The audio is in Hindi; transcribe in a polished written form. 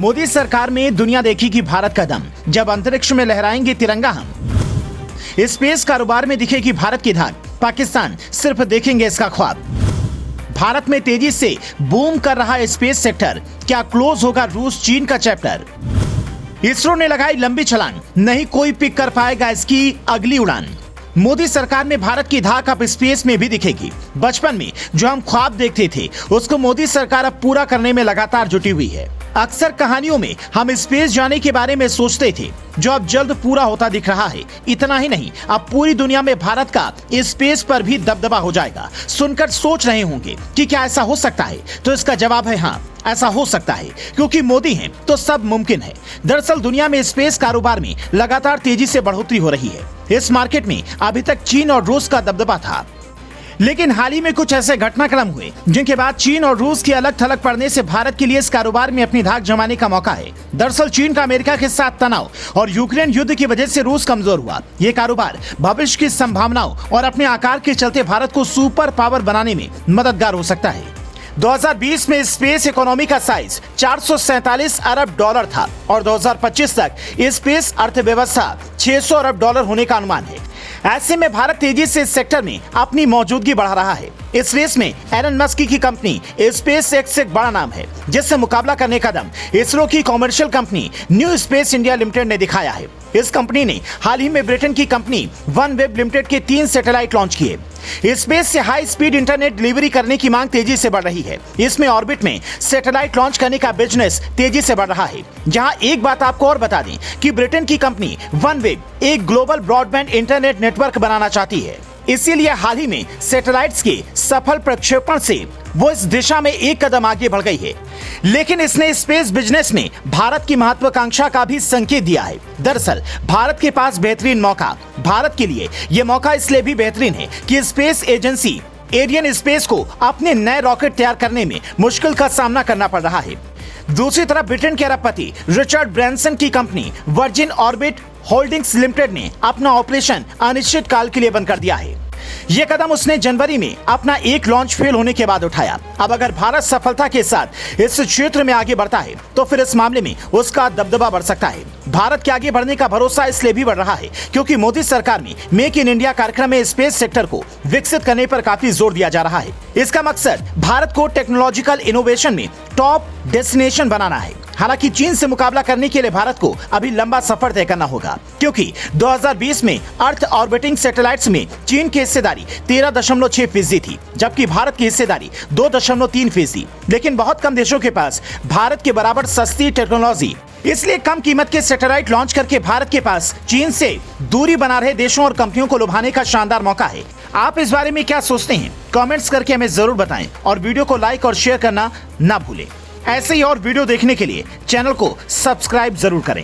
मोदी सरकार में दुनिया देखेगी भारत का दम, जब अंतरिक्ष में लहराएंगे तिरंगा हम। स्पेस कारोबार में दिखेगी भारत की धाक, पाकिस्तान सिर्फ देखेंगे इसका ख्वाब। भारत में तेजी से बूम कर रहा स्पेस सेक्टर, क्या क्लोज होगा रूस चीन का चैप्टर। इसरो ने लगाई लंबी छलांग, नहीं कोई पिक कर पाएगा इसकी अगली उड़ान। मोदी सरकार में भारत की धाक अब स्पेस में भी दिखेगी। बचपन में जो हम ख्वाब देखते थे उसको मोदी सरकार अब पूरा करने में लगातार जुटी हुई है। अक्सर कहानियों में हम स्पेस जाने के बारे में सोचते थे, जो अब जल्द पूरा होता दिख रहा है। इतना ही नहीं, अब पूरी दुनिया में भारत का स्पेस पर भी दबदबा हो जाएगा। सुनकर सोच रहे होंगे कि क्या ऐसा हो सकता है, तो इसका जवाब है हाँ, ऐसा हो सकता है, क्योंकि मोदी हैं तो सब मुमकिन है। दरअसल दुनिया में स्पेस कारोबार में लगातार तेजी से बढ़ोतरी हो रही है। इस मार्केट में अभी तक चीन और रूस का दबदबा था, लेकिन हाल ही में कुछ ऐसे घटनाक्रम हुए जिनके बाद चीन और रूस की अलग थलग पड़ने से भारत के लिए इस कारोबार में अपनी धाक जमाने का मौका है। दरअसल चीन का अमेरिका के साथ तनाव और यूक्रेन युद्ध की वजह से रूस कमजोर हुआ। ये कारोबार भविष्य की संभावनाओं और अपने आकार के चलते भारत को सुपर पावर बनाने में मददगार हो सकता है। 2020 में स्पेस इकोनॉमी का साइज 447 अरब डॉलर था और 2025 तक स्पेस अर्थव्यवस्था 600 अरब डॉलर होने का अनुमान है। ऐसे में भारत तेजी से इस सेक्टर में अपनी मौजूदगी बढ़ा रहा है। इस रेस में एलन मस्क की कंपनी स्पेस एक्स एक बड़ा नाम है, जिससे मुकाबला करने का दम इसरो की commercial company new space India limited ने दिखाया है। इस कंपनी ने हाल ही में ब्रिटेन की कंपनी वन वेब लिमिटेड के 3 सैटेलाइट लॉन्च किए। स्पेस से हाई स्पीड इंटरनेट डिलीवरी करने की मांग तेजी से बढ़ रही है। इसमें ऑर्बिट में सैटेलाइट लॉन्च करने का बिजनेस तेजी से बढ़ रहा है। जहां एक बात आपको और बता दें कि ब्रिटेन की कंपनी वन वेब एक ग्लोबल ब्रॉडबैंड इंटरनेट नेटवर्क बनाना चाहती है। इसीलिए हाल ही में सैटेलाइट्स के सफल प्रक्षेपण से वो इस दिशा में एक कदम आगे बढ़ गई है। लेकिन इसने स्पेस बिजनेस में भारत की महत्वाकांक्षा का भी संकेत दिया है। दरअसल भारत के पास बेहतरीन मौका, भारत के लिए ये मौका इसलिए भी बेहतरीन है कि स्पेस एजेंसी एरियन स्पेस को अपने नए रॉकेट तैयार करने में मुश्किल का सामना करना पड़ रहा है। दूसरी तरफ ब्रिटेन के अरबपति रिचर्ड ब्रैंसन की company virgin orbit holdings limited ने अपना ऑपरेशन अनिश्चित काल के लिए बंद कर दिया है। यह कदम उसने जनवरी में अपना एक लॉन्च फेल होने के बाद उठाया। अब अगर भारत सफलता के साथ इस क्षेत्र में आगे बढ़ता है तो फिर इस मामले में उसका दबदबा बढ़ सकता है। भारत के आगे बढ़ने का भरोसा इसलिए भी बढ़ रहा है क्योंकि मोदी सरकार में मेक इन इंडिया कार्यक्रम में स्पेस सेक्टर को विकसित करने पर काफी जोर दिया जा रहा है। इसका मकसद भारत को टेक्नोलॉजिकल इनोवेशन में टॉप डेस्टिनेशन बनाना है। हालांकि चीन से मुकाबला करने के लिए भारत को अभी लंबा सफर तय करना होगा, क्योंकि 2020 में अर्थ ऑर्बिटिंग सैटेलाइट्स में चीन की हिस्सेदारी 13.6% थी, जबकि भारत की हिस्सेदारी 2.3%। लेकिन बहुत कम देशों के पास भारत के बराबर सस्ती टेक्नोलॉजी, इसलिए कम कीमत के सैटेलाइट लॉन्च करके भारत के पास चीन से दूरी बना रहे देशों और कंपनियों को लुभाने का शानदार मौका है। आप इस बारे में क्या सोचते हैं? कमेंट्स करके हमें जरूर बताएं और वीडियो को लाइक और शेयर करना ना भूलें। ऐसे ही और वीडियो देखने के लिए चैनल को सब्सक्राइब जरूर करें।